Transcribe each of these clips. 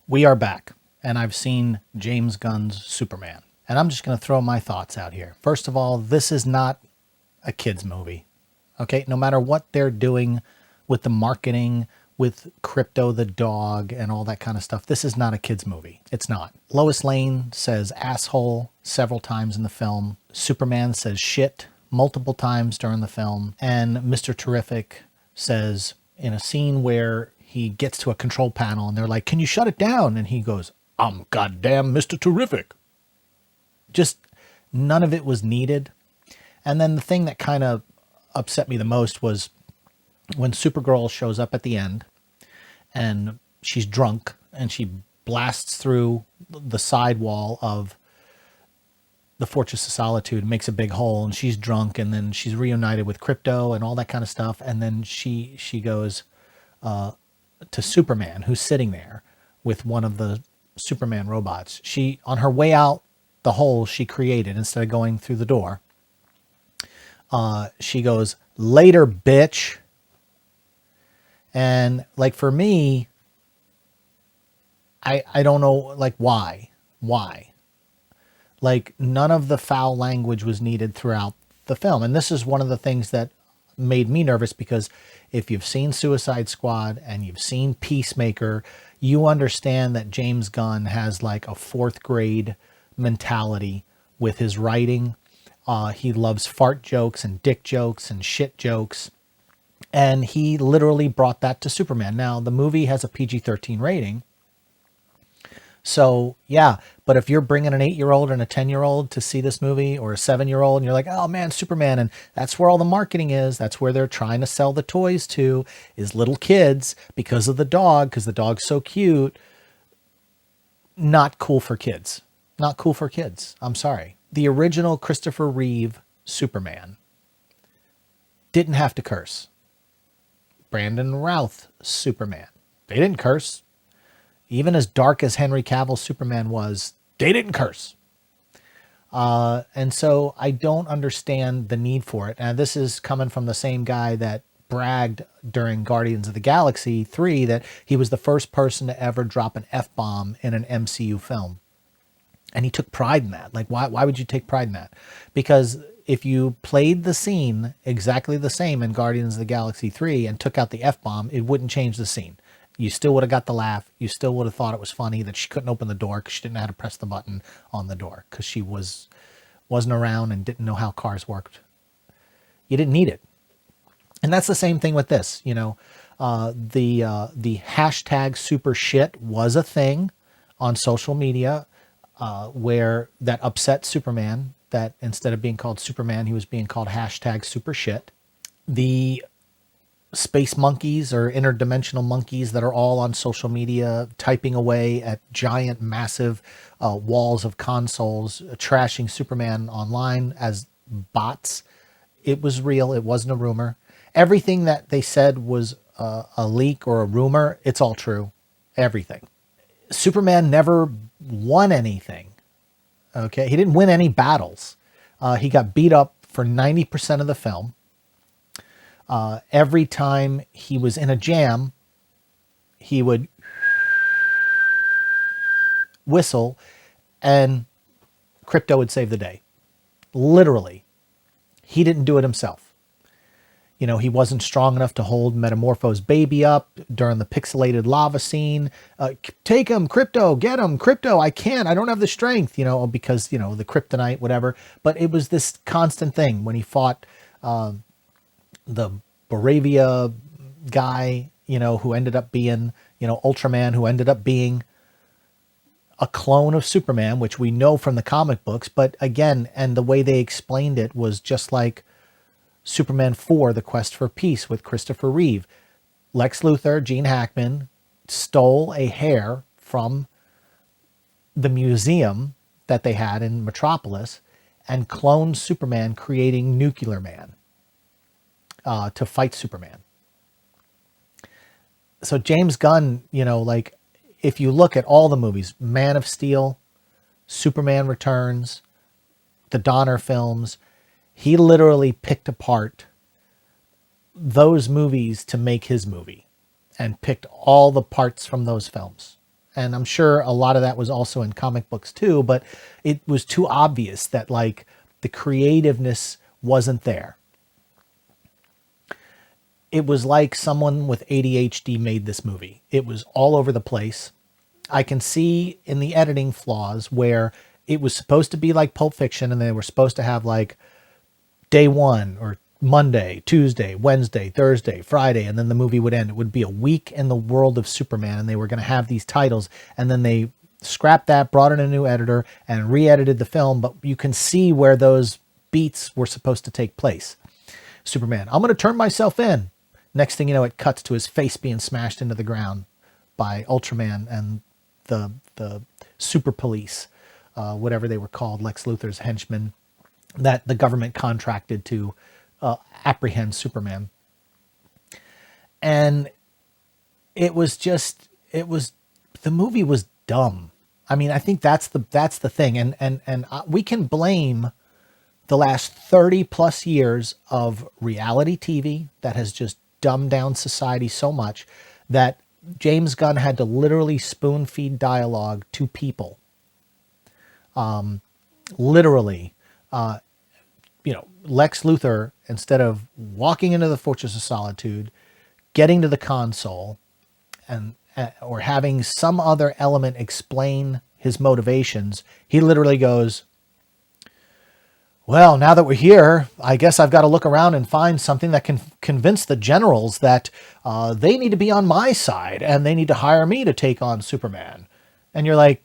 We are back, and I've seen James Gunn's Superman. And I'm just going to throw my thoughts out here. First of all, this is not a kid's movie. Okay? No matter what they're doing with the marketing, with Krypto the dog, and all that kind of stuff, this is not a kid's movie. It's not. Lois Lane says asshole several times in the film. Superman says shit multiple times during the film. And Mr. Terrific says, in a scene where he gets to a control panel and they're like, can you shut it down? And he goes, I'm goddamn Mr. Terrific. Just none of it was needed. And then the thing that kind of upset me the most was when Supergirl shows up at the end and she's drunk and she blasts through the sidewall of the Fortress of Solitude, makes a big hole, and she's drunk, and then she's reunited with Krypto and all that kind of stuff. And then she goes to Superman, who's sitting there with one of the Superman robots. She, on her way out the hole she created, instead of going through the door, she goes, later, bitch. And like, for me, I don't know, like, why? Like, none of the foul language was needed throughout the film. And this is one of the things that made me nervous, because if you've seen Suicide Squad and you've seen Peacemaker, you understand that James Gunn has like a fourth grade mentality with his writing. He loves fart jokes and dick jokes and shit jokes. And he literally brought that to Superman. Now, the movie has a PG-13 rating. So, yeah, but if you're bringing an 8-year-old and a 10-year-old to see this movie, or a 7-year-old, and you're like, oh man, Superman, and that's where all the marketing is, that's where they're trying to sell the toys to, is little kids, because of the dog, because the dog's so cute. Not cool for kids. Not cool for kids. I'm sorry. The original Christopher Reeve Superman didn't have to curse. Brandon Routh Superman, they didn't curse. Even as dark as Henry Cavill's Superman was, they didn't curse. And so I don't understand the need for it. And this is coming from the same guy that bragged during Guardians of the Galaxy 3 that he was the first person to ever drop an F-bomb in an MCU film. And he took pride in that. Like, why would you take pride in that? Because if you played the scene exactly the same in Guardians of the Galaxy 3 and took out the F-bomb, it wouldn't change the scene. You still would have got the laugh. You still would have thought it was funny that she couldn't open the door because she didn't know how to press the button on the door, because she wasn't around and didn't know how cars worked. You didn't need it. And that's the same thing with this. You know, the hashtag super shit was a thing on social media where that upset Superman, that instead of being called Superman, he was being called hashtag super shit. The space monkeys or interdimensional monkeys that are all on social media typing away at giant, massive walls of consoles, trashing Superman online as bots. It was real. It wasn't a rumor. Everything that they said was a leak or a rumor. It's all true. Everything. Superman never won anything. Okay. He didn't win any battles. He got beat up for 90% of the film. Every time he was in a jam, he would whistle and Krypto would save the day. Literally. He didn't do it himself. You know, he wasn't strong enough to hold Metamorpho's baby up during the pixelated lava scene. Take him, Krypto, get him, Krypto, I can't, I don't have the strength, you know, because, you know, the kryptonite, whatever. But it was this constant thing when he fought the Boravia guy, you know, who ended up being, you know, Ultraman, who ended up being a clone of Superman, which we know from the comic books. But again, and the way they explained it was just like Superman 4, The Quest for Peace with Christopher Reeve. Lex Luthor, Gene Hackman, stole a hair from the museum that they had in Metropolis and cloned Superman, creating Nuclear Man to fight Superman. So James Gunn, you know, like, if you look at all the movies, Man of Steel, Superman Returns, the Donner films, he literally picked apart those movies to make his movie and picked all the parts from those films. And I'm sure a lot of that was also in comic books too, but it was too obvious that like the creativeness wasn't there. It was like someone with ADHD made this movie. It was all over the place. I can see in the editing flaws where it was supposed to be like Pulp Fiction and they were supposed to have like day one or Monday, Tuesday, Wednesday, Thursday, Friday, and then the movie would end. It would be a week in the world of Superman, and they were going to have these titles, and then they scrapped that, brought in a new editor, and re-edited the film, but you can see where those beats were supposed to take place. Superman, I'm going to turn myself in. Next thing you know, it cuts to his face being smashed into the ground by Ultraman and the super police, whatever they were called, Lex Luthor's henchmen, that the government contracted to apprehend Superman. And the movie was dumb. I mean, I think that's the thing. And we can blame the last 30 plus years of reality TV that has just dumbed down society so much that James Gunn had to literally spoon feed dialogue to people. Literally, Lex Luthor, instead of walking into the Fortress of Solitude, getting to the console, and or having some other element explain his motivations, he literally goes, well, now that we're here, I guess I've got to look around and find something that can convince the generals that they need to be on my side and they need to hire me to take on Superman. And you're like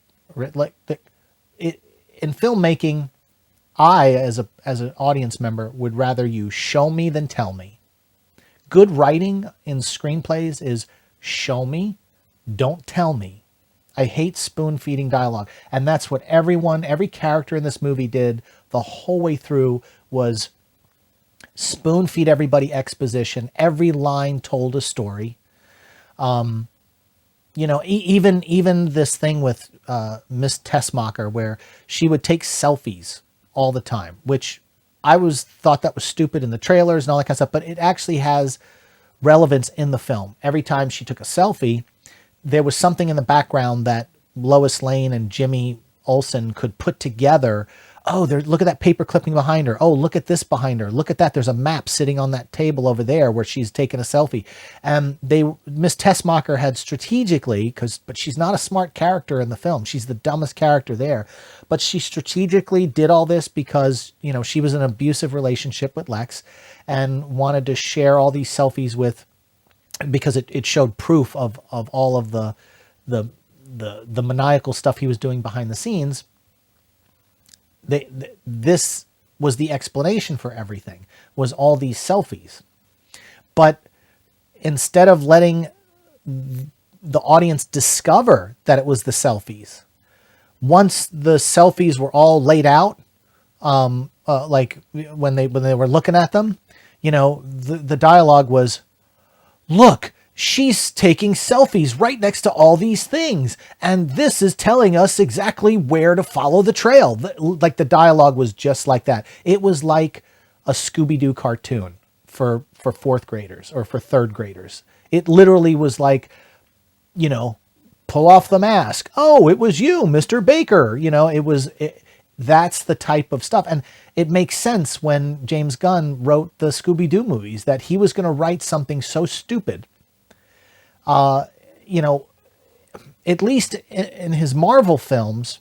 in filmmaking, I, as an audience member, would rather you show me than tell me. Good writing in screenplays is show me, don't tell me. I hate spoon-feeding dialogue. And that's what every character in this movie did the whole way through, was spoon-feed everybody exposition. Every line told a story. Even this thing with Miss Tessmacher, where she would take selfies all the time, which I thought that was stupid in the trailers and all that kind of stuff, but it actually has relevance in the film. Every time she took a selfie, there was something in the background that Lois Lane and Jimmy Olsen could put together. Oh, look at that paper clipping behind her. Oh, look at this behind her. Look at that. There's a map sitting on that table over there where she's taken a selfie. And Miss Tessmacher had strategically, but she's not a smart character in the film. She's the dumbest character there. But she strategically did all this because, she was in an abusive relationship with Lex and wanted to share all these selfies because it showed proof of all of the maniacal stuff he was doing behind the scenes. This was the explanation for everything, was all these selfies. But instead of letting the audience discover that it was the selfies, once the selfies were all laid out, like when they were looking at them, the dialogue was, look, she's taking selfies right next to all these things, and this is telling us exactly where to follow the trail. Like the dialogue was just like that. It was like a Scooby-Doo cartoon for fourth graders or for third graders. It literally was like, pull off the mask. Oh, it was you, Mr. Baker. That's the type of stuff. And it makes sense when James Gunn wrote the Scooby-Doo movies that he was going to write something so stupid. At least in his Marvel films,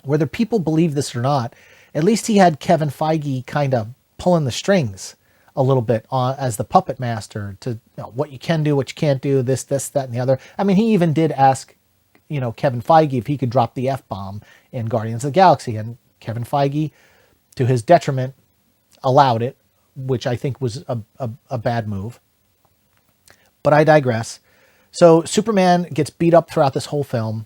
whether people believe this or not, at least he had Kevin Feige kind of pulling the strings a little bit as the puppet master to what you can do, what you can't do, this, that, and the other. I mean, he even did ask, Kevin Feige if he could drop the F-bomb in Guardians of the Galaxy, and Kevin Feige, to his detriment, allowed it, which I think was a bad move. But I digress. So Superman gets beat up throughout this whole film.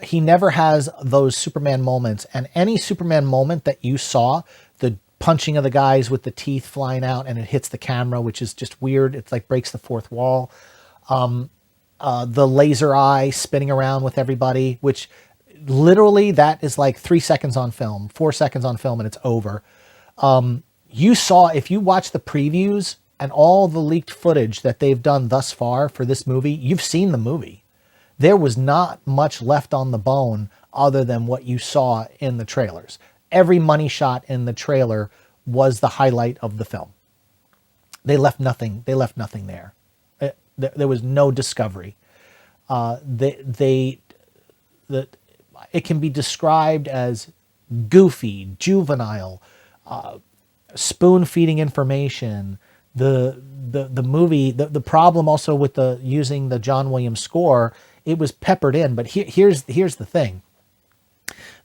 He never has those Superman moments. And any Superman moment that you saw, the punching of the guys with the teeth flying out and it hits the camera, which is just weird. It's like breaks the fourth wall. The laser eye spinning around with everybody, which literally that is like 3 seconds on film, 4 seconds on film, and it's over. You saw, if you watch the previews and all the leaked footage that they've done thus far for this movie, you've seen the movie. There was not much left on the bone other than what you saw in the trailers. Every money shot in the trailer was the highlight of the film. They left nothing. They left nothing there. There was no discovery. It can be described as goofy, juvenile, spoon feeding information. The movie, the problem also with the using the John Williams score, it was peppered in. But here's the thing.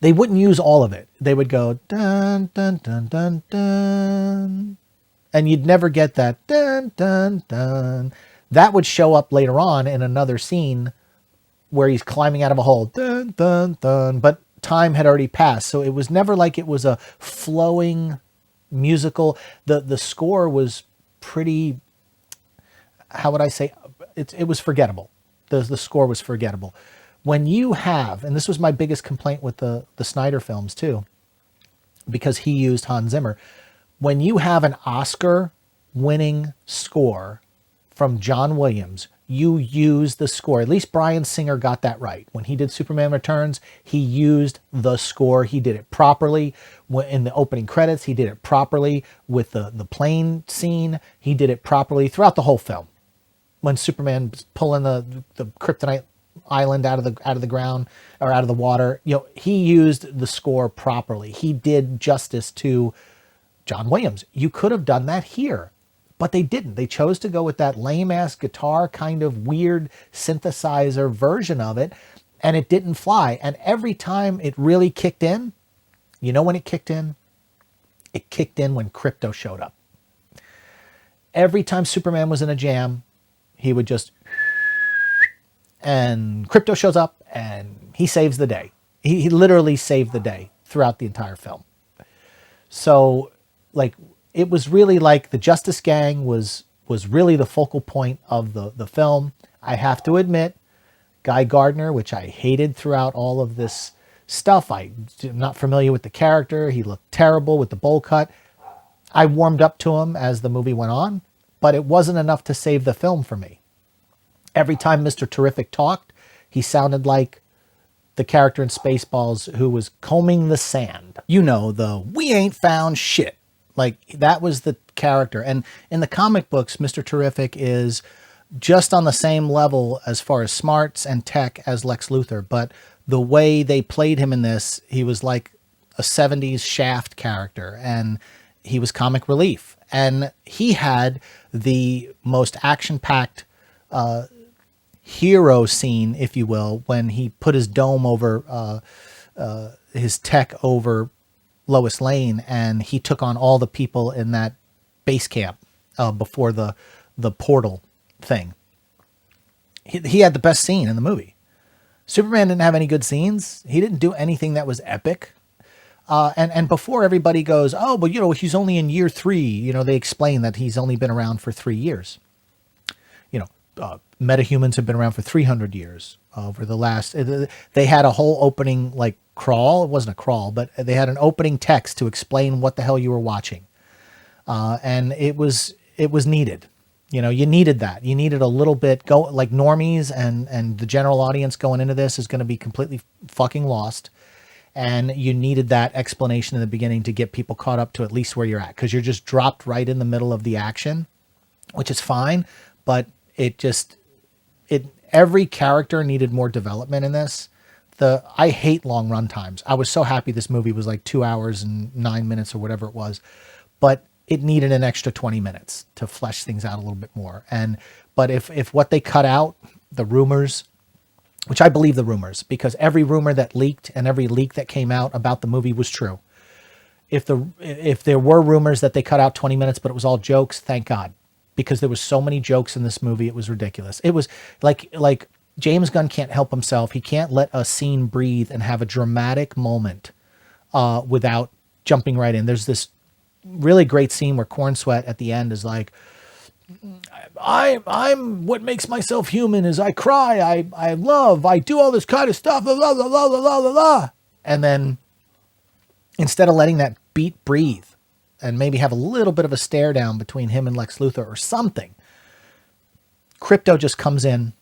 They wouldn't use all of it. They would go dun dun dun dun dun, and you'd never get that dun dun dun. That would show up later on in another scene where he's climbing out of a hole, dun dun dun. But time had already passed, so it was never like it was a flowing musical. The score was pretty, how would I say, it was forgettable. The score was forgettable. When you have, and this was my biggest complaint with the Snyder films too, because he used Hans Zimmer. When you have an Oscar winning score from John Williams, you use the score. At least Bryan Singer got that right. When he did Superman Returns, he used the score. He did it properly. In the opening credits, he did it properly. With the plane scene, he did it properly throughout the whole film. When Superman was pulling the kryptonite island out of the ground or out of the water, he used the score properly. He did justice to John Williams. You could have done that here, but they didn't. They chose to go with that lame ass guitar kind of weird synthesizer version of it, and it didn't fly. And every time it really kicked in, when it kicked in? It kicked in when Krypto showed up. Every time Superman was in a jam, he would just, and Krypto shows up and he saves the day. He literally saved the day throughout the entire film. So it was really like the Justice Gang was really the focal point of the film. I have to admit, Guy Gardner, which I hated throughout all of this stuff. I'm not familiar with the character. He looked terrible with the bowl cut. I warmed up to him as the movie went on, but it wasn't enough to save the film for me. Every time Mr. Terrific talked, he sounded like the character in Spaceballs who was combing the sand. We ain't found shit. That was the character. And in the comic books, Mr. Terrific is just on the same level as far as smarts and tech as Lex Luthor. But the way they played him in this, he was like a 70s Shaft character, and he was comic relief. And he had the most action-packed hero scene, if you will, when he put his dome over his tech over Lois Lane, and he took on all the people in that base camp before the portal thing. He had the best scene in the movie. Superman didn't have any good scenes. He didn't do anything that was epic. And before everybody goes, oh, but he's only in year 3. They explain that he's only been around for 3 years. Metahumans have been around for 300 years. Over the last, they had a whole opening crawl. It wasn't a crawl, but they had an opening text to explain what the hell you were watching, and it was needed. You needed that. You needed a little bit normies and the general audience going into this is going to be completely fucking lost. And you needed that explanation in the beginning to get people caught up to at least where you're at. Cause you're just dropped right in the middle of the action, which is fine. But every character needed more development in this. I hate long run times. I was so happy this movie was 2 hours and 9 minutes or whatever it was, but it needed an extra 20 minutes to flesh things out a little bit more. But if what they cut out, the rumors, which I believe the rumors, because every rumor that leaked and every leak that came out about the movie was true. If there were rumors that they cut out 20 minutes, but it was all jokes, thank God, because there was so many jokes in this movie. It was ridiculous. It was like James Gunn can't help himself. He can't let a scene breathe and have a dramatic moment without jumping right in. There's this really great scene where Corn Sweat at the end is like, I'm what makes myself human is I cry, I love, I do all this kind of stuff, blah, blah, blah, blah, blah, blah, blah. And then instead of letting that beat breathe and maybe have a little bit of a stare down between him and Lex Luthor or something, Krypto just comes in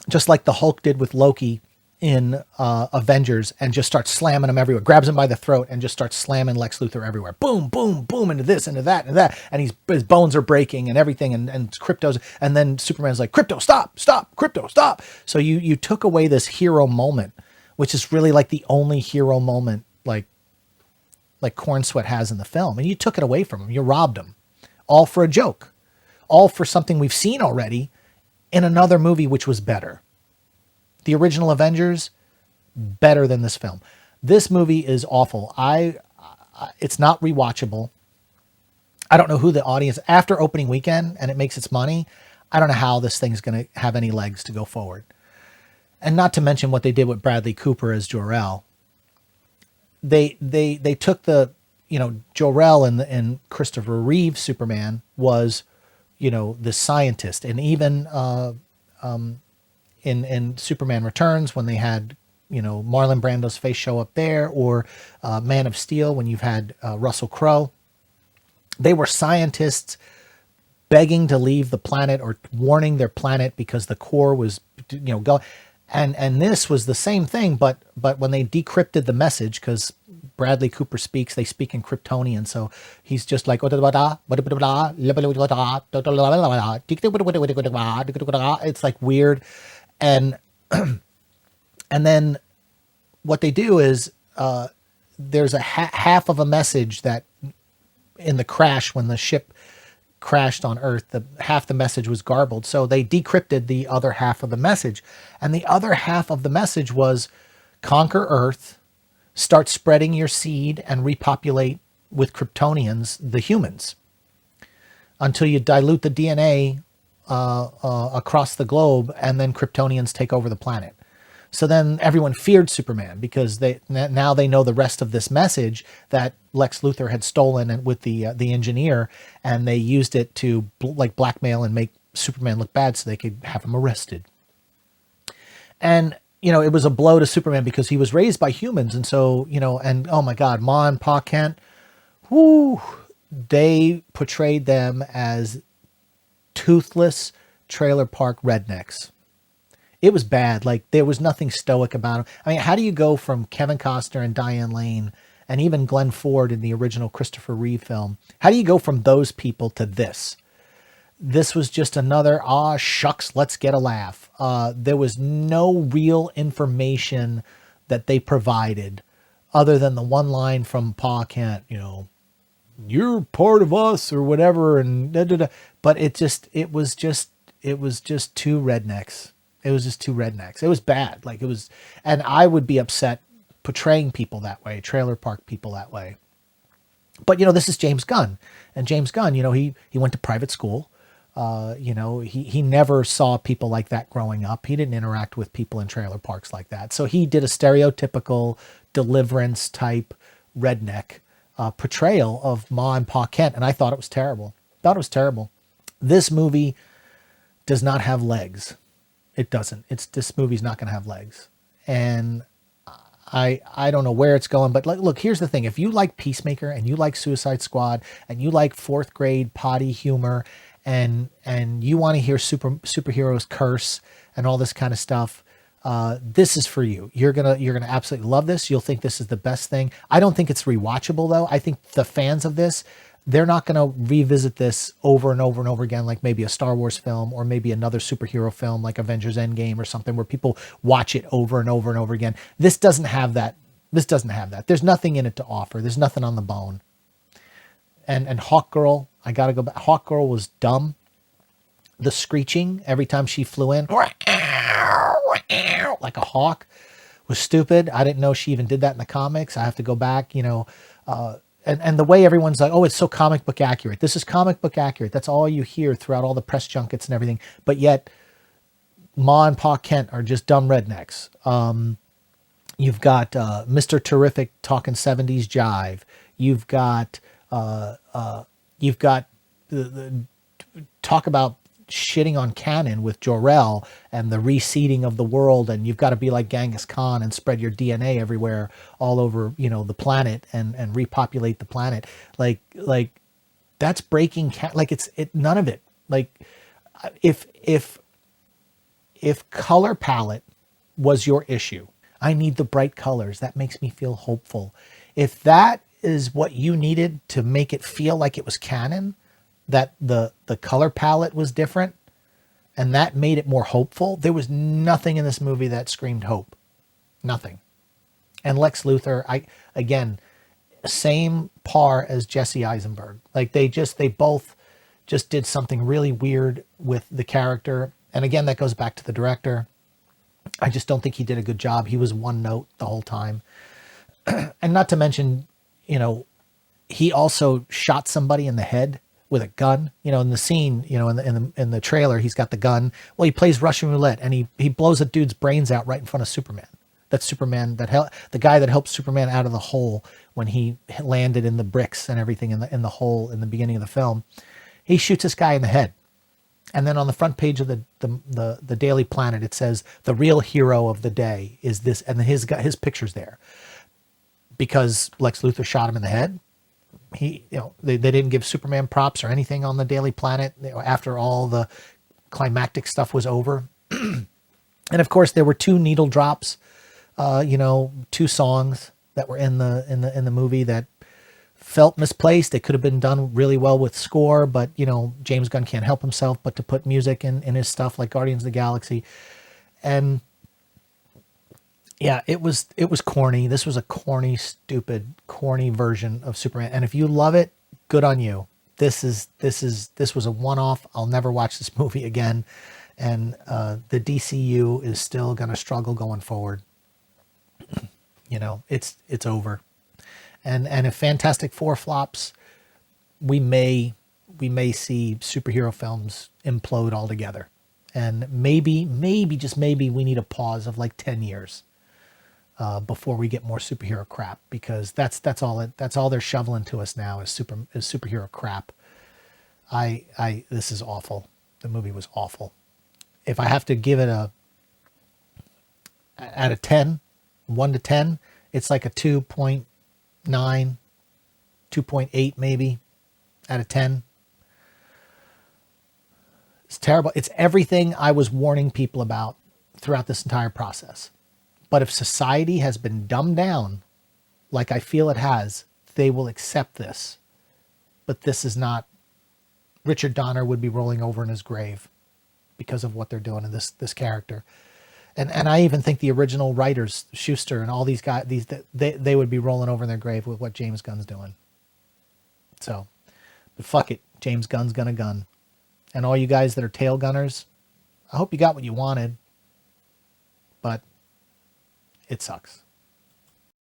just like the Hulk did with Loki in Avengers, and just starts slamming him everywhere, grabs him by the throat and just starts slamming Lex Luthor everywhere. Boom, boom, boom, into this, into that, into that. And his bones are breaking and everything. And Krypto's, and then Superman's like, Krypto, stop, stop, Krypto, stop. So you took away this hero moment, which is really like the only hero moment like Corn Sweat has in the film. And you took it away from him. You robbed him. All for a joke. All for something we've seen already in another movie, which was better. The original Avengers, better than this film. This movie is awful. It's not rewatchable. I don't know who the audience, after opening weekend and it makes its money, I don't know how this thing's going to have any legs to go forward. And not to mention what they did with Bradley Cooper as Jor-El. They took the, Jor-El and Christopher Reeve Superman was, the scientist. And even in Superman Returns, when they had, Marlon Brando's face show up there, or Man of Steel, when you've had Russell Crowe, they were scientists begging to leave the planet or warning their planet because the core was, going. And this was the same thing, but when they decrypted the message, because Bradley Cooper they speak in Kryptonian, so he's just like, it's like weird. And then what they do is there's a half of a message that in the crash, when the ship crashed on Earth, half the message was garbled. So they decrypted the other half of the message. And the other half of the message was conquer Earth, start spreading your seed, and repopulate with Kryptonians, the humans, until you dilute the DNA across the globe, and then Kryptonians take over the planet. So then everyone feared Superman because now they know the rest of this message that Lex Luthor had stolen with the engineer, and they used it to blackmail and make Superman look bad so they could have him arrested. And it was a blow to Superman because he was raised by humans, and so and oh my God, Ma and Pa Kent, they portrayed them as toothless trailer park rednecks. It was bad. Like, there was nothing stoic about him. I mean, how do you go from Kevin Costner and Diane Lane and even Glenn Ford in the original Christopher Reeve film? How do you go from those people to this? This was just another, shucks, let's get a laugh. There was no real information that they provided other than the one line from Pa Kent, you're part of us or whatever. And but it was just two rednecks. It was just two rednecks. It was bad. And I would be upset portraying people that way, trailer park people that way. But, this is James Gunn. And James Gunn, he went to private school. He never saw people like that growing up. He didn't interact with people in trailer parks like that. So he did a stereotypical Deliverance type redneck portrayal of Ma and Pa Kent. And I thought it was terrible. This movie does not have legs. It doesn't. This movie's not going to have legs. And I don't know where it's going, but look, here's the thing. If you like Peacemaker and you like Suicide Squad and you like fourth grade potty humor and you want to hear superheroes curse and all this kind of stuff, this is for you. You're gonna absolutely love this. You'll think this is the best thing. I don't think it's rewatchable though. I think the fans of this, they're not going to revisit this over and over and over again, like maybe a Star Wars film or maybe another superhero film like Avengers Endgame or something where people watch it over and over and over again. This doesn't have that. There's nothing in it to offer. There's nothing on the bone. And Hawkgirl, I got to go back. Hawkgirl was dumb. The screeching every time she flew in, like a hawk, was stupid. I didn't know she even did that in the comics. I have to go back, and the way everyone's like, oh, it's so comic book accurate. This is comic book accurate. That's all you hear throughout all the press junkets and everything. But yet, Ma and Pa Kent are just dumb rednecks. You've got Mr. Terrific talking 70s jive. You've got the talk about shitting on canon with Jor-El and the reseeding of the world, and you've got to be like Genghis Khan and spread your DNA everywhere all over the planet and repopulate the planet. Like that's breaking none of it. Like if if color palette was your issue, I need the bright colors. That makes me feel hopeful. If that is what you needed to make it feel like it was canon, that the color palette was different, and that made it more hopeful, there was nothing in this movie that screamed hope. Nothing. And Lex Luthor, again, same par as Jesse Eisenberg. Like they both just did something really weird with the character. And again, that goes back to the director. I just don't think he did a good job. He was one note the whole time. And not to mention, he also shot somebody in the head with a gun, in the scene, in the trailer, he's got the gun. Well, he plays Russian roulette and he blows a dude's brains out right in front of Superman. That's Superman, the guy that helped Superman out of the hole when he landed in the bricks and everything in the hole in the beginning of the film. He shoots this guy in the head. And then on the front page of the Daily Planet, it says the real hero of the day is this, and his picture's there because Lex Luthor shot him in the head. They didn't give Superman props or anything on the Daily Planet after all the climactic stuff was over. And of course, there were 2 needle drops, 2 songs that were in the movie that felt misplaced. They could have been done really well with score, but James Gunn can't help himself but to put music in his stuff like Guardians of the Galaxy. And yeah, it was corny. This was a corny, stupid, corny version of Superman. And if you love it, good on you. This was a one-off. I'll never watch this movie again. And the DCU is still going to struggle going forward. It's over. And if Fantastic Four flops, we may see superhero films implode altogether. And maybe, just maybe, we need a pause of like 10 years before we get more superhero crap, because that's all they're shoveling to us now is superhero crap. This is awful. The movie was awful. If I have to give it out of 10, 1 to 10, it's like a 2.9, 2.8 maybe out of 10. It's terrible. It's everything I was warning people about throughout this entire process. But if society has been dumbed down, like I feel it has, they will accept this. But this is not. Richard Donner would be rolling over in his grave because of what they're doing to this character. And I even think the original writers, Schuster and all these guys, they would be rolling over in their grave with what James Gunn's doing. So, but fuck it. James Gunn's gonna gun. And all you guys that are tail gunners, I hope you got what you wanted. But it sucks.